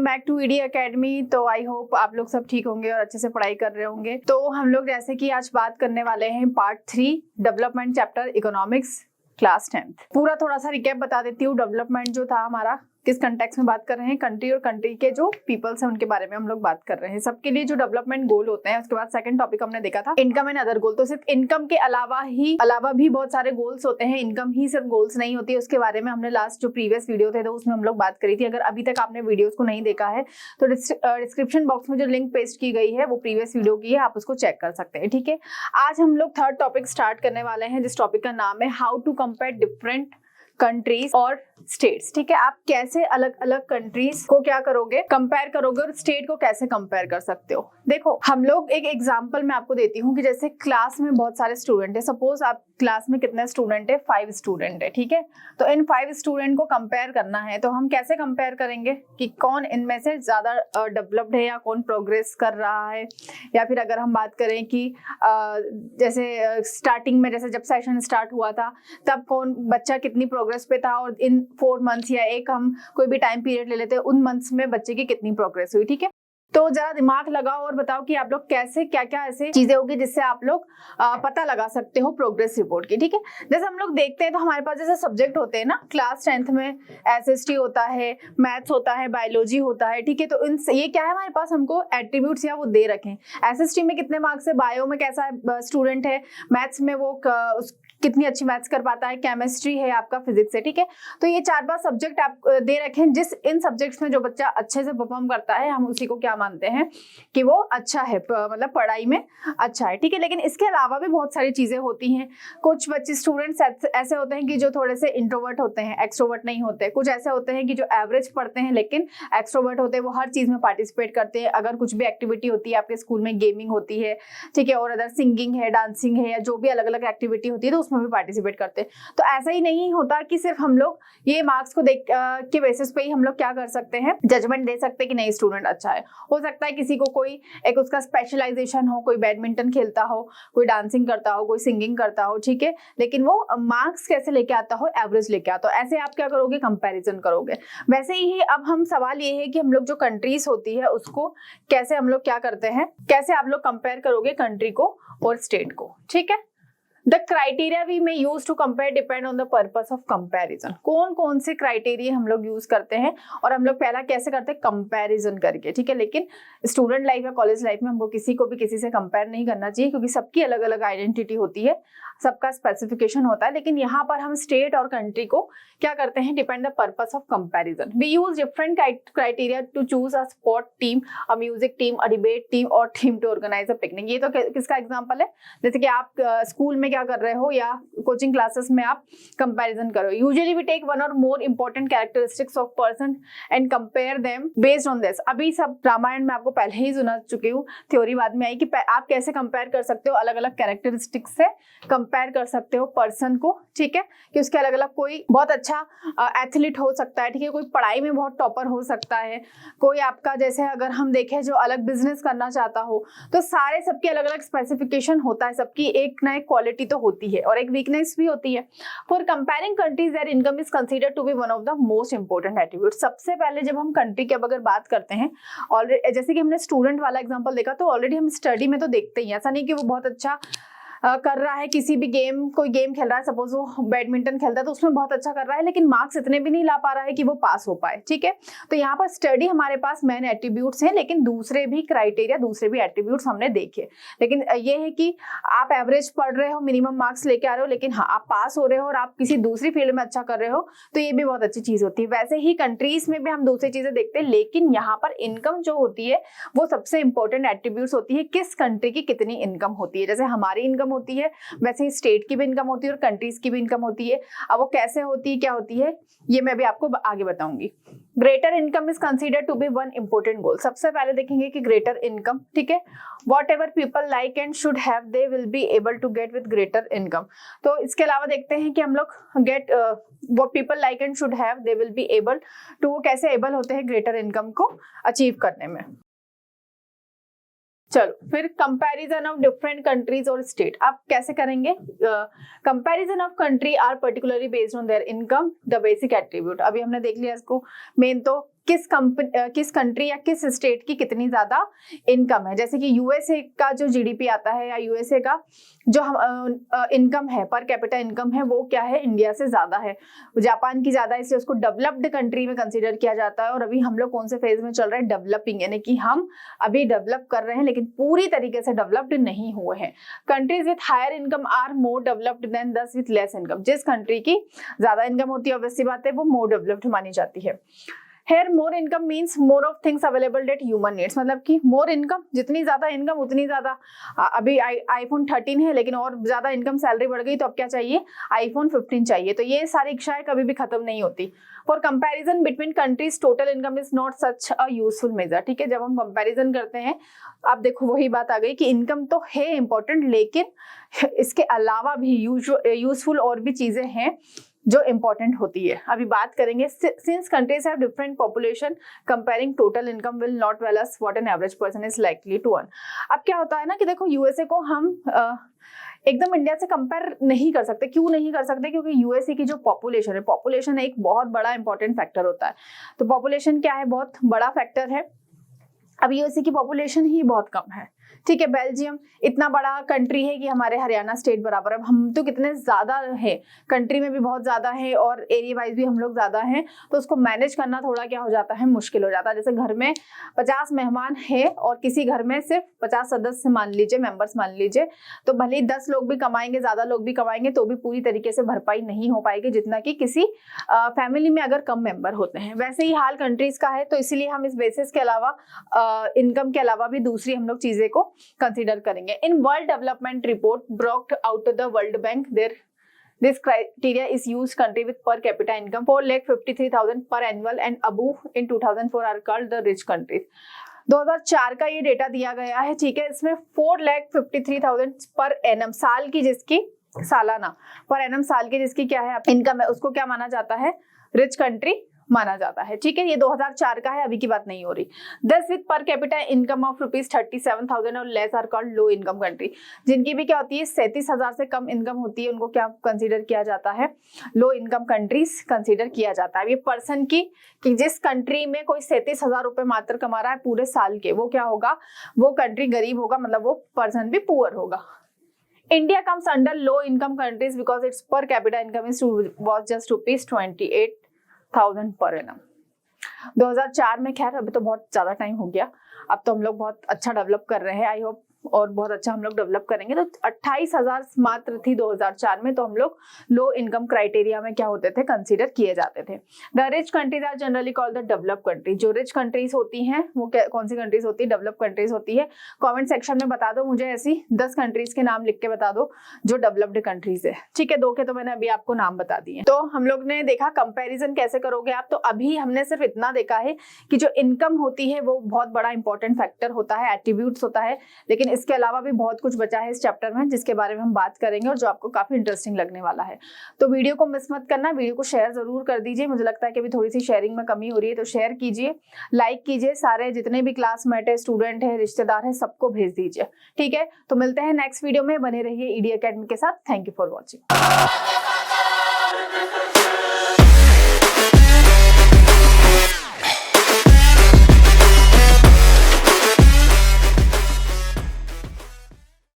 Welcome back to ED academy. तो I hope आप लोग सब ठीक होंगे और अच्छे से पढ़ाई कर रहे होंगे। तो हम लोग जैसे कि आज बात करने वाले हैं part 3 development chapter economics class 10th। पूरा थोड़ा सा रिकैप बता देती हूँ। डेवलपमेंट जो था हमारा किस कंटेक्स्ट में बात कर रहे हैं, कंट्री और कंट्री के जो पीपल्स हैं उनके बारे में हम लोग बात कर रहे हैं। सबके लिए जो डेवलपमेंट गोल होते हैं। उसके बाद सेकंड टॉपिक हमने देखा था इनकम एंड अदर गोल। तो सिर्फ इनकम के अलावा भी बहुत सारे गोल्स होते हैं। इनकम ही सिर्फ गोल्स नहीं होती है। उसके बारे में हमने लास्ट जो प्रीवियस वीडियो थे तो उसमें हम लोग बात करी थी। अगर अभी तक आपने वीडियोस को नहीं देखा है तो डिस्क्रिप्शन बॉक्स में जो लिंक पेस्ट की गई है वो प्रीवियस वीडियो की है, आप उसको चेक कर सकते हैं। ठीक है, आज हम लोग थर्ड टॉपिक स्टार्ट करने वाले हैं जिस टॉपिक का नाम है how to compare different countries और स्टेट्स। ठीक है, आप कैसे अलग अलग कंट्रीज को क्या करोगे, कंपेयर करोगे और स्टेट को कैसे कंपेयर कर सकते हो। देखो, हम लोग एक एग्जांपल मैं आपको देती हूँ कि जैसे क्लास में बहुत सारे स्टूडेंट है। सपोज आप क्लास में कितने स्टूडेंट है, 5 स्टूडेंट है। ठीक है, तो इन 5 स्टूडेंट को कंपेयर करना है तो हम कैसे कंपेयर करेंगे कि कौन इनमें से ज्यादा डेवलप्ड है या कौन प्रोग्रेस कर रहा है। या फिर अगर हम बात करें कि जैसे स्टार्टिंग में जैसे जब सेशन स्टार्ट हुआ था तब कौन बच्चा कितनी प्रोग्रेस पे था और इन 4 मंथ्स या एक हम कोई भी टाइम पीरियड ले लेते हैं उन मंथ्स में बच्चे की कितनी प्रोग्रेस हुई। ठीक है, तो जरा दिमाग लगाओ और बताओ कि आप लोग कैसे क्या क्या ऐसे चीजें होगी जिससे आप लोग पता लगा सकते हो प्रोग्रेस रिपोर्ट की। ठीक है, जैसे हम लोग देखते हैं तो हमारे पास जैसे सब्जेक्ट होते हैं ना, क्लास 10th में एसएसटी होता है, मैथ्स होता है, बायोलॉजी होता है। ठीक है, तो इन ये क्या है, हमारे पास हमको एट्रीब्यूट्स या वो दे रखे हैं। एसएसटी में कितने मार्क्स है, बायो में कैसा स्टूडेंट है, मैथ्स में वो कितनी अच्छी मैथ्स कर पाता है, केमिस्ट्री है आपका, फिजिक्स है। ठीक है, तो ये 4-5 सब्जेक्ट आप दे रखे हैं। जिस इन सब्जेक्ट्स में जो बच्चा अच्छे से परफॉर्म करता है हम उसी को क्या मानते हैं कि वो अच्छा है, मतलब पढ़ाई में अच्छा है। ठीक है, लेकिन इसके अलावा भी बहुत सारी चीजें होती हैं। कुछ बच्चे स्टूडेंट्स ऐसे होते हैं कि जो थोड़े से इंट्रोवर्ट होते हैं, एक्सट्रोवर्ट नहीं होते। कुछ ऐसे होते हैं कि जो एवरेज पढ़ते हैं लेकिन एक्सट्रोवर्ट होते हैं, वो हर चीज में पार्टिसिपेट करते हैं। अगर कुछ भी एक्टिविटी होती है आपके स्कूल में, गेमिंग होती है, ठीक है, और अदर सिंगिंग है, डांसिंग है, या जो भी अलग अलग एक्टिविटी होती है तो उसमें भी पार्टिसिपेट करते हैं। तो ऐसा ही नहीं होता कि सिर्फ हम लोग ये मार्क्स को देख के बेसिस पे ही हम लोग क्या कर सकते हैं, जजमेंट दे सकते हैं कि नहीं स्टूडेंट अच्छा है। हो सकता है किसी को कोई एक उसका स्पेशलाइजेशन हो, कोई बैडमिंटन खेलता हो, कोई डांसिंग करता हो, कोई सिंगिंग करता हो। ठीक है, लेकिन वो मार्क्स कैसे लेके आता हो, एवरेज लेके आता हो। ऐसे आप क्या करोगे, कंपैरिजन करोगे। वैसे ही अब हम सवाल ये है कि हम लोग जो कंट्रीज होती है उसको कैसे हम लोग क्या करते हैं, कैसे आप लोग कंपेयर करोगे कंट्री को और स्टेट को। ठीक है, The criteria we may use to compare depend on the purpose of comparison। कौन कौन से क्राइटेरिया हम लोग यूज करते हैं और हम लोग पहला कैसे करते हैं, कंपैरिजन करके। ठीक है, लेकिन स्टूडेंट लाइफ या कॉलेज लाइफ में हमको किसी को भी किसी से कंपेयर नहीं करना चाहिए क्योंकि सबकी अलग अलग आइडेंटिटी होती है, सबका स्पेसिफिकेशन होता है। लेकिन यहाँ पर हम स्टेट और कंट्री को क्या करते हैं, depend the purpose of comparison. We use different criteria to choose a sport team, a music team, a debate team और team to organise a picnic. ये तो किसका एग्जाम्पल है, जैसे कि आप स्कूल में क्या कर रहे हो या कोचिंग क्लासेस में आप कंपैरिजन करो। यूजुअली वी टेक वन और more important characteristics of person and compare them based on this. अभी सब रामायण में आपको पहले ही सुना चुकी हूँ, थ्योरी बाद में आई कि आप कैसे कंपेयर कर सकते हो, अलग अलग कैरेक्टरिस्टिक्स से कंपेयर कर सकते हो पर्सन को। ठीक है, कि उसके अलग अलग कोई बहुत अच्छा एथलीट हो सकता है। ठीक है, कोई पढ़ाई में बहुत टॉपर हो सकता है, कोई आपका जैसे अगर हम देखें जो अलग बिजनेस करना चाहता हो, तो सारे सबके अलग अलग स्पेसिफिकेशन होता है। सबकी एक ना एक क्वालिटी तो होती है और एक वीकनेस भी होती है। For comparing countries their income is considered to be one of the most important attribute. सबसे पहले जब हम कंट्री की अगर बात करते हैं, ऑलरेडी जैसे कि हमने स्टूडेंट वाला एग्जांपल देखा, तो ऑलरेडी हम स्टडी में तो देखते ही, ऐसा नहीं कि वो बहुत अच्छा कर रहा है किसी भी गेम, कोई गेम खेल रहा है, सपोज वो बैडमिंटन खेलता है तो उसमें बहुत अच्छा कर रहा है लेकिन मार्क्स इतने भी नहीं ला पा रहा है कि वो पास हो पाए। ठीक है, तो यहाँ पर स्टडी हमारे पास मेन एट्रीब्यूट्स हैं, लेकिन दूसरे भी क्राइटेरिया, दूसरे भी एट्रीब्यूट्स हमने देखे। लेकिन ये है कि आप एवरेज पढ़ रहे हो, मिनिमम मार्क्स लेके आ रहे हो, लेकिन हाँ आप पास हो रहे हो और आप किसी दूसरी फील्ड में अच्छा कर रहे हो, तो ये भी बहुत अच्छी चीज होती है। वैसे ही कंट्रीज में भी हम दूसरी चीजें देखते हैं, लेकिन यहाँ पर इनकम जो होती है वो सबसे इंपॉर्टेंट एट्रीब्यूट्स होती है, किस कंट्री की कितनी इनकम होती है। जैसे हमारी इनकम होती है वैसे ही स्टेट की भी इनकम होती है और कंट्रीज की भी इनकम होती है। अब वो कैसे होती है, क्या होती है, ये मैं भी आपको आगे बताऊंगी। Greater income is considered to be one important goal. सबसे पहले देखेंगे कि ग्रेटर इनकम, ठीक है, whatever people like and should have they will be able to get with greater income. तो इसके अलावा देखते हैं कि हम लोग get what people like and should have they will be able to, वो कैसे एबल होते हैं ग्रेटर इनकम को अचीव करने में। चलो फिर कंपैरिजन ऑफ डिफरेंट कंट्रीज और स्टेट आप कैसे करेंगे। Comparison of country are particularly based on their income, the basic attribute. अभी हमने देख लिया इसको, मेन तो किस कंट्री या किस स्टेट की कितनी ज्यादा इनकम है। जैसे कि यूएसए का जो जीडीपी आता है या यूएसए का जो इनकम है, पर कैपिटा इनकम है, वो क्या है, इंडिया से ज्यादा है। जापान की ज्यादा है, इसलिए उसको डेवलप्ड कंट्री में कंसीडर किया जाता है। और अभी हम लोग कौन से फेज में चल रहे हैं, डेवलपिंग, यानी कि हम अभी डेवलप कर रहे हैं लेकिन पूरी तरीके से डेवलप्ड नहीं हुए हैं। Countries with higher income are more developed than those with less income. जिस कंट्री की ज्यादा इनकम होती है, ऑब्वियस सी बात है, वो मोर डेवलप्ड मानी जाती है। Here more income means more of things available that human needs, मतलब कि more income, जितनी ज्यादा इनकम उतनी ज्यादा, अभी आईफोन 13 है लेकिन और ज्यादा इनकम सैलरी बढ़ गई तो अब क्या चाहिए, आईफोन 15 चाहिए। तो ये सारी इच्छाएं कभी भी खत्म नहीं होती। For comparison between countries total income is not such a useful measure. ठीक है, जब हम कंपैरिजन करते हैं, अब देखो वही बात आ गई कि इनकम तो है इंपॉर्टेंट, लेकिन इसके अलावा भी यूजफुल और भी चीजें हैं जो इंपॉर्टेंट होती है। अभी बात करेंगे, since countries have different population, comparing total income will not tell us what an average person is likely to earn. अब क्या होता है ना कि देखो, यूएसए को हम एकदम इंडिया से कंपेयर नहीं कर सकते। क्यों नहीं कर सकते, क्योंकि यूएसए की जो पॉपुलेशन है, पॉपुलेशन एक बहुत बड़ा इंपॉर्टेंट फैक्टर होता है। तो पॉपुलेशन क्या है, बहुत बड़ा फैक्टर है। अब यूएसए की पॉपुलेशन ही बहुत कम है। ठीक है, बेल्जियम इतना बड़ा कंट्री है कि हमारे हरियाणा स्टेट बराबर। अब हम तो कितने ज्यादा है, कंट्री में भी बहुत ज्यादा है और एरिया वाइज भी हम लोग ज्यादा हैं, तो उसको मैनेज करना थोड़ा क्या हो जाता है, मुश्किल हो जाता है। जैसे घर में 50 मेहमान है और किसी घर में सिर्फ 50 सदस्य मान लीजिए, मेंबर्स मान लीजिए, तो भले ही 10 लोग भी कमाएंगे, ज्यादा लोग भी कमाएंगे, तो भी पूरी तरीके से भरपाई नहीं हो पाएगी जितना कि किसी फैमिली में अगर कम मेंबर होते हैं। वैसे ही हाल कंट्रीज का है, तो इसीलिए हम इस बेसिस के अलावा, इनकम के अलावा भी दूसरी हम लोग चीजें को कंसीडर करेंगे। In world development report broked out the world bank, this criteria is used country with per capita income 4,53,000 per annual and above in 2004 are called the rich countries। 2004 का ये डेटा दिया गया है। ठीक है, इसमें 4,53,000 पर एनम, साल की जिसकी, सालाना पर एनम साल की जिसकी क्या है इनकम है, उसको क्या माना जाता है, रिच कंट्री माना जाता है। ठीक है, ये 2004 का है, अभी की बात नहीं हो रही। 10 with per capita income of ₹37,000 और less are called low income country. जिनकी भी क्या होती है, 37,000 से कम इनकम होती है, उनको क्या कंसीडर किया जाता है, लो इनकम कंट्रीज कंसीडर किया जाता है। ये पर्सन की, कि जिस कंट्री में कोई 37,000 रुपए मात्र कमा रहा है पूरे साल के, वो क्या होगा, वो कंट्री गरीब होगा, मतलब वो पर्सन भी पुअर होगा। India comes under low income countries because its per capita income was just ₹28,000 per annum. 2004 में, खैर अभी तो बहुत ज्यादा टाइम हो गया, अब तो हम लोग बहुत अच्छा डेवलप कर रहे हैं, आई होप, और बहुत अच्छा हम लोग डेवलप करेंगे। तो 28,000 मात्र थी 2004 में, तो हम लोग लो इनकम क्राइटेरिया में क्या होते थे, कंसीडर किए जाते थे। The rich countries are generally called the develop country. जो रिच कंट्रीज होती हैं वो कौन सी कंट्रीज होती है, डेवलप कंट्रीज होती है। कमेंट सेक्शन में बता दो मुझे, ऐसी 10 कंट्रीज के नाम लिख के बता दो जो डेवलप्ड कंट्रीज है। ठीक है, 2 के तो मैंने अभी आपको नाम बता दिए। तो हम लोग ने देखा कंपेरिजन कैसे करोगे आप। तो अभी हमने सिर्फ इतना देखा है कि जो इनकम होती है वो बहुत बड़ा इंपॉर्टेंट फैक्टर होता है, एट्रीब्यूट्स होता है, लेकिन इसके अलावा भी बहुत कुछ बचा है इस चैप्टर में जिसके बारे में हम बात करेंगे और जो आपको काफी इंटरेस्टिंग लगने वाला है। तो वीडियो को मिस मत करना, वीडियो को शेयर जरूर कर दीजिए। मुझे लगता है कि अभी थोड़ी सी शेयरिंग में कमी हो रही है, तो शेयर कीजिए, लाइक कीजिए, सारे जितने भी क्लासमेट है, स्टूडेंट है, रिश्तेदार है, सबको भेज दीजिए। ठीक है, तो मिलते हैं नेक्स्ट वीडियो में, बने रहिए ईडी एकेडमी के साथ। Thank you for watching.